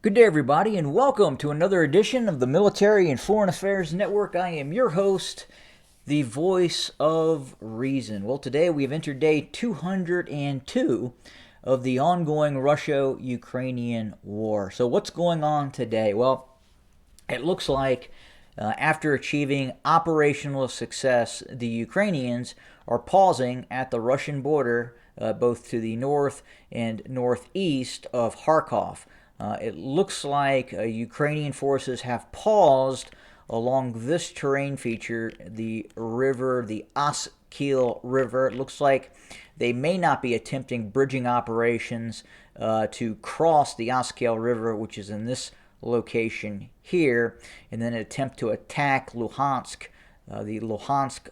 Good day, everybody, and welcome to another edition of the Military and Foreign Affairs Network. I am your host, the voice of reason. Well, today we have entered day 202 of the ongoing Russia-Ukrainian war. So what's going on today? Well, it looks like after achieving operational success, the Ukrainians are pausing at the Russian border, both to the north and northeast of Kharkov. It looks like Ukrainian forces have paused along this terrain feature, the river, the Oskil River. It looks like they may not be attempting bridging operations to cross the Oskil River, which is in this location here, and then attempt to attack Luhansk, the Luhansk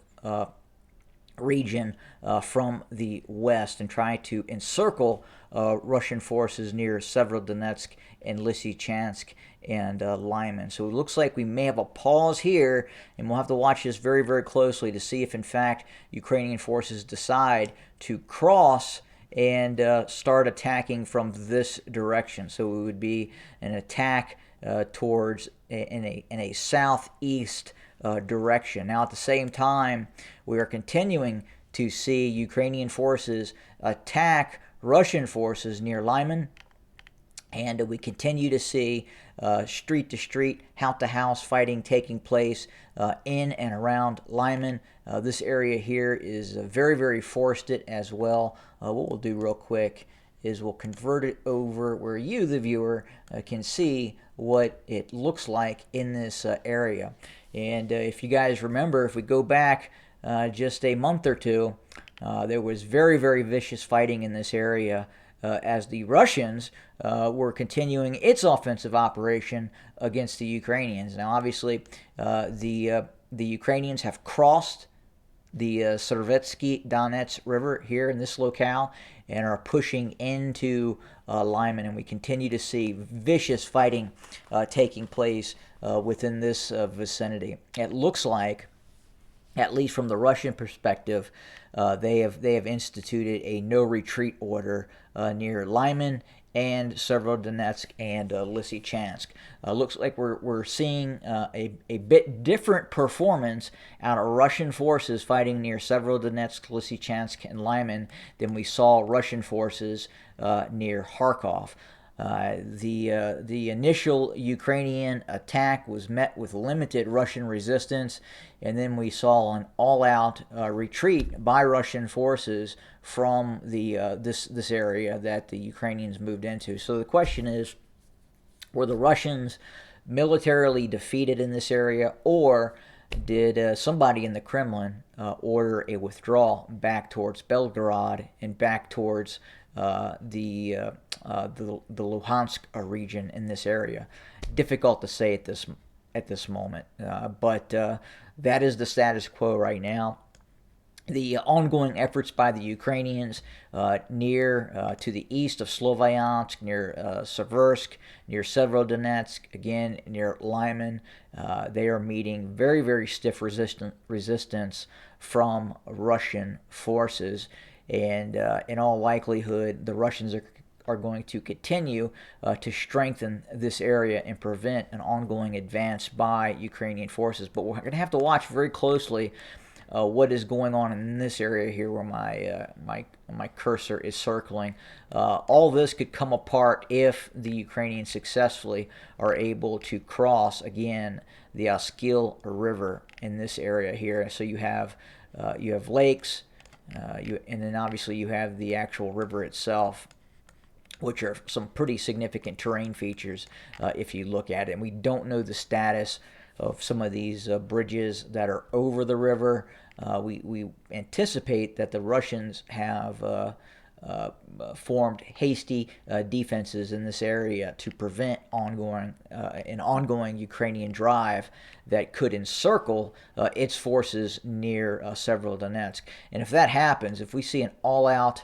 region from the west, and try to encircle Russian forces near Severodonetsk and Lysychansk and Lyman. So it looks like we may have a pause here, and we'll have to watch this very, very closely to see if, in fact, Ukrainian forces decide to cross and start attacking from this direction. So it would be an attack towards in a southeast direction. Now, at the same time, we are continuing to see Ukrainian forces attack Russian forces near Lyman, and we continue to see street-to-street, house-to-house fighting taking place in and around Lyman. This area here is very, very forested as well. What we'll do real quick is we'll convert it over where you, the viewer, can see what it looks like in this area. And if you guys remember, if we go back just a month or two, there was very, very vicious fighting in this area as the Russians were continuing its offensive operation against the Ukrainians. Now, obviously, the Ukrainians have crossed the Servetsky Donetsk River here in this locale and are pushing into Lyman, and we continue to see vicious fighting taking place within this vicinity. It looks like, at least from the Russian perspective, they have instituted a no retreat order near Lyman and Severodonetsk and Lysychansk. Looks like we're seeing a bit different performance out of Russian forces fighting near Severodonetsk, Lysychansk, and Lyman than we saw Russian forces near Kharkov. The initial Ukrainian attack was met with limited Russian resistance, and then we saw an all-out retreat by Russian forces from this area that the Ukrainians moved into. So the question is, were the Russians militarily defeated in this area, or did somebody in the Kremlin order a withdrawal back towards Belgorod and back towards the Luhansk region in this area? Difficult to say at this moment, but that is the status quo right now. The ongoing efforts by the Ukrainians near to the east of Sloviansk, near Seversk, near Severodonetsk, again near Lyman, they are meeting very, very stiff resistance from Russian forces. And in all likelihood, the Russians are going to continue to strengthen this area and prevent an ongoing advance by Ukrainian forces. But we're going to have to watch very closely what is going on in this area here where my cursor is circling. All this could come apart if the Ukrainians successfully are able to cross again the Oskil River in this area here. So you have lakes, and then obviously you have the actual river itself, which are some pretty significant terrain features if you look at it. And we don't know the status of some of these bridges that are over the river. We anticipate that the Russians have formed hasty defenses in this area to prevent an ongoing Ukrainian drive that could encircle its forces near Severodonetsk. And if that happens, if we see an all-out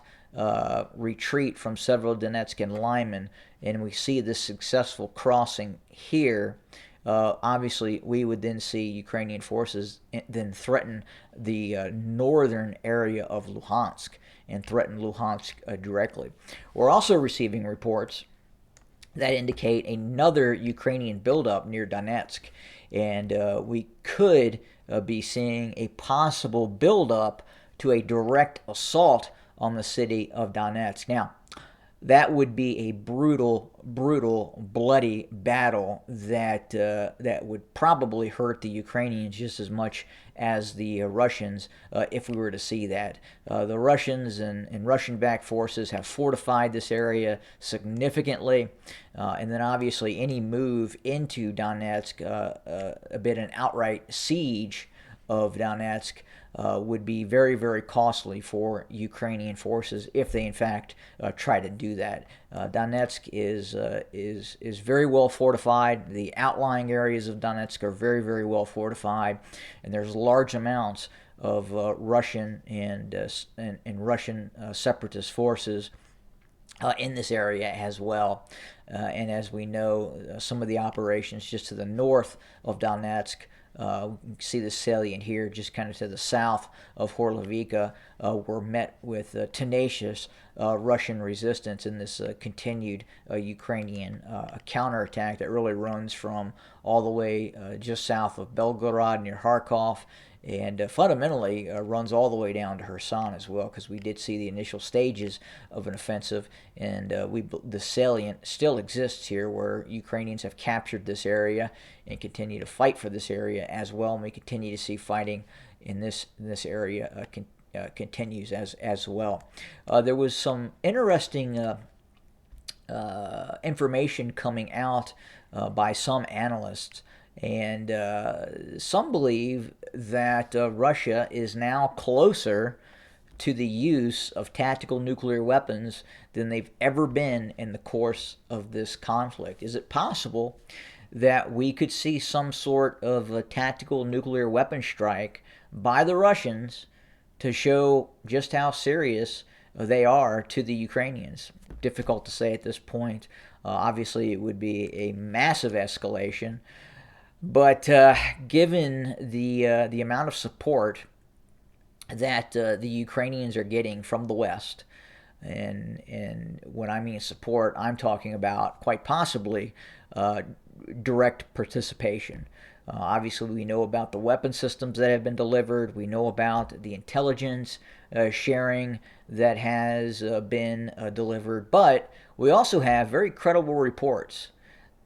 retreat from Severodonetsk and Lyman, and we see this successful crossing here, obviously we would then see Ukrainian forces then threaten the northern area of Luhansk and threaten Luhansk directly. We're also receiving reports that indicate another Ukrainian buildup near Donetsk. And we could be seeing a possible buildup to a direct assault on the city of Donetsk. Now, that would be a brutal, bloody battle that would probably hurt the Ukrainians just as much as the Russians if we were to see that. The Russians and Russian-backed forces have fortified this area significantly, and then obviously any move into Donetsk, a bit an outright siege of Donetsk, would be very, very costly for Ukrainian forces if they, in fact, try to do that. Donetsk is very well fortified. The outlying areas of Donetsk are very, very well fortified, and there's large amounts of Russian and Russian separatist forces in this area as well. And as we know, some of the operations just to the north of Donetsk, you can see the salient here, just kind of to the south of Horlovika, were met with tenacious Russian resistance in this continued Ukrainian counterattack that really runs from all the way just south of Belgorod near Kharkov, and fundamentally runs all the way down to Kherson as well, because we did see the initial stages of an offensive, and the salient still exists here, where Ukrainians have captured this area and continue to fight for this area as well, and we continue to see fighting in this area continues as well. There was some interesting information coming out by some analysts, and some believe that Russia is now closer to the use of tactical nuclear weapons than they've ever been in the course of this conflict. Is it possible that we could see some sort of a tactical nuclear weapon strike by the Russians to show just how serious they are to the Ukrainians? Difficult to say at this point. Obviously, it would be a massive escalation. But given the amount of support that the Ukrainians are getting from the West, and when I mean support, I'm talking about quite possibly direct participation. Obviously, we know about the weapon systems that have been delivered. We know about the intelligence sharing that has been delivered. But we also have very credible reports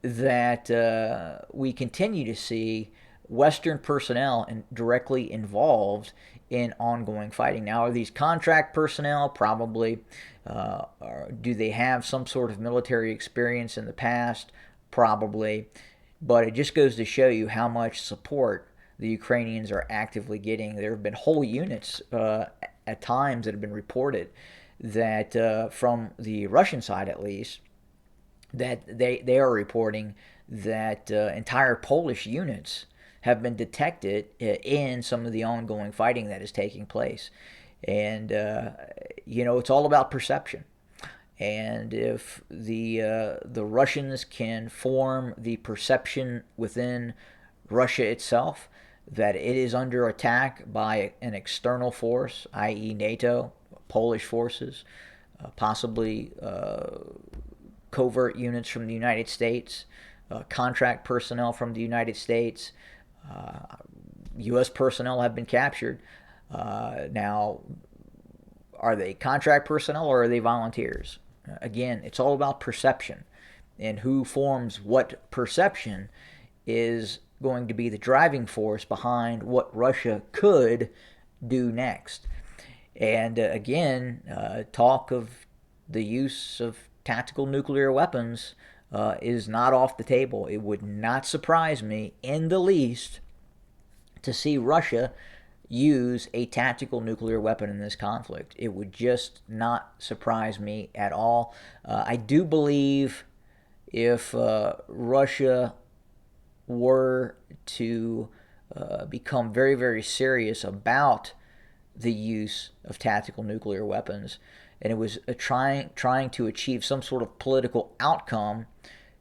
that we continue to see Western personnel directly involved in ongoing fighting. Now, are these contract personnel? Probably. Do they have some sort of military experience in the past? Probably. But it just goes to show you how much support the Ukrainians are actively getting. There have been whole units at times that have been reported that from the Russian side at least, that they are reporting that entire Polish units have been detected in some of the ongoing fighting that is taking place. And, it's all about perception. And if the Russians can form the perception within Russia itself that it is under attack by an external force, i.e. NATO, Polish forces, possibly covert units from the United States, contract personnel from the United States, U.S. personnel have been captured. Now, are they contract personnel or are they volunteers? Again, it's all about perception, and who forms what perception is going to be the driving force behind what Russia could do next. And again, talk of the use of tactical nuclear weapons is not off the table. It would not surprise me in the least to see Russia use a tactical nuclear weapon in this conflict. It would just not surprise me at all. I do believe if Russia were to become very, very serious about the use of tactical nuclear weapons, and it was trying to achieve some sort of political outcome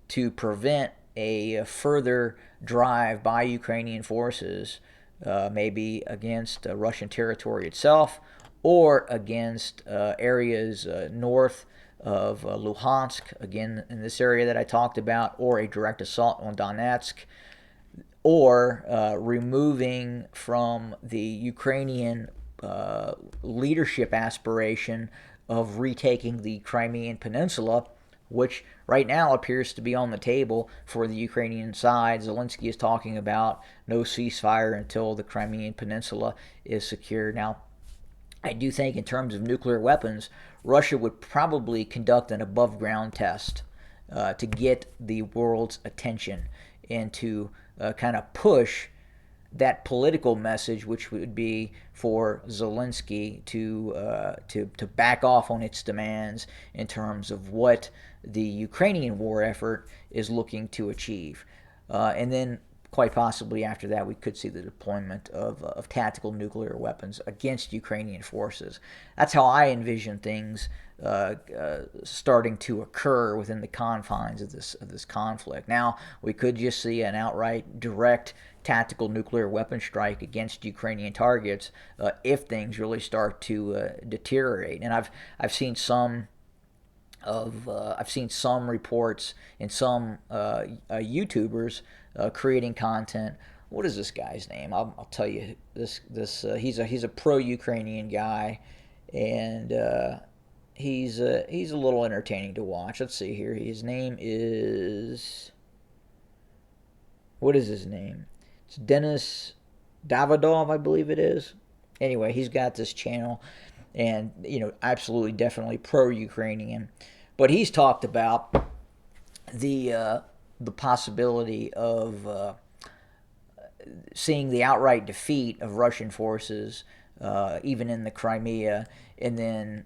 to prevent a further drive by Ukrainian forces, maybe against Russian territory itself or against areas north of Luhansk, again in this area that I talked about, or a direct assault on Donetsk, or removing from the Ukrainian leadership aspiration of retaking the Crimean Peninsula, which right now appears to be on the table for the Ukrainian side. Zelensky is talking about no ceasefire until the Crimean Peninsula is secure. Now, I do think in terms of nuclear weapons, Russia would probably conduct an above ground test to get the world's attention and to kind of push that political message, which would be for Zelensky to back off on its demands in terms of what the Ukrainian war effort is looking to achieve. And then quite possibly after that, we could see the deployment of tactical nuclear weapons against Ukrainian forces. That's how I envision things starting to occur within the confines of this conflict. Now, we could just see an outright direct tactical nuclear weapon strike against Ukrainian targets if things really start to deteriorate. And I've seen some reports and some YouTubers creating content. What is this guy's name? I'll tell you. He's a pro-Ukrainian guy, and he's a little entertaining to watch. Let's see here. His name is, what is his name? It's Denis Davidov, I believe it is. Anyway, he's got this channel, and absolutely, definitely pro-Ukrainian. But he's talked about the possibility of seeing the outright defeat of Russian forces, even in the Crimea, and then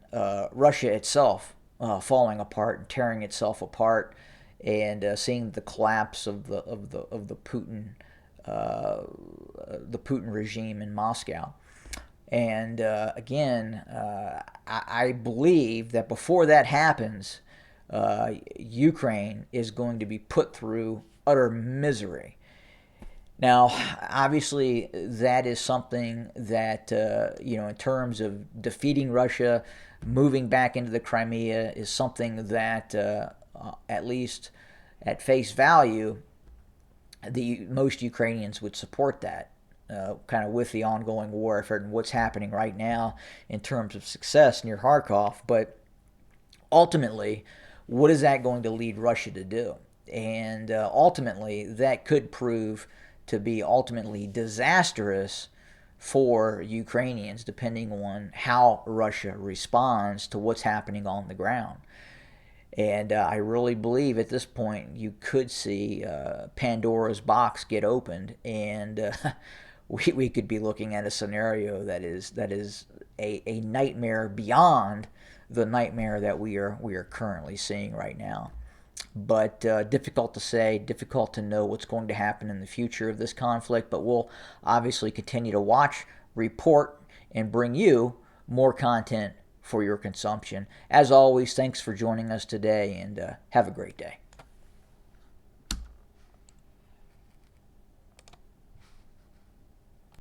Russia itself falling apart and tearing itself apart, and seeing the collapse of the Putin regime in Moscow. And again, I believe that before that happens, Ukraine is going to be put through utter misery. Now, obviously, that is something that, in terms of defeating Russia, moving back into the Crimea, is something that, at least at face value, most Ukrainians would support that. Kind of with the ongoing war effort and what's happening right now in terms of success near Kharkov. But ultimately, what is that going to lead Russia to do? And ultimately, that could prove to be ultimately disastrous for Ukrainians, depending on how Russia responds to what's happening on the ground. And I really believe at this point you could see Pandora's box get opened, and we could be looking at a scenario that is a nightmare beyond the nightmare that we are currently seeing right now. But difficult to say, difficult to know what's going to happen in the future of this conflict. But we'll obviously continue to watch, report, and bring you more content for your consumption. As always, thanks for joining us today, and have a great day.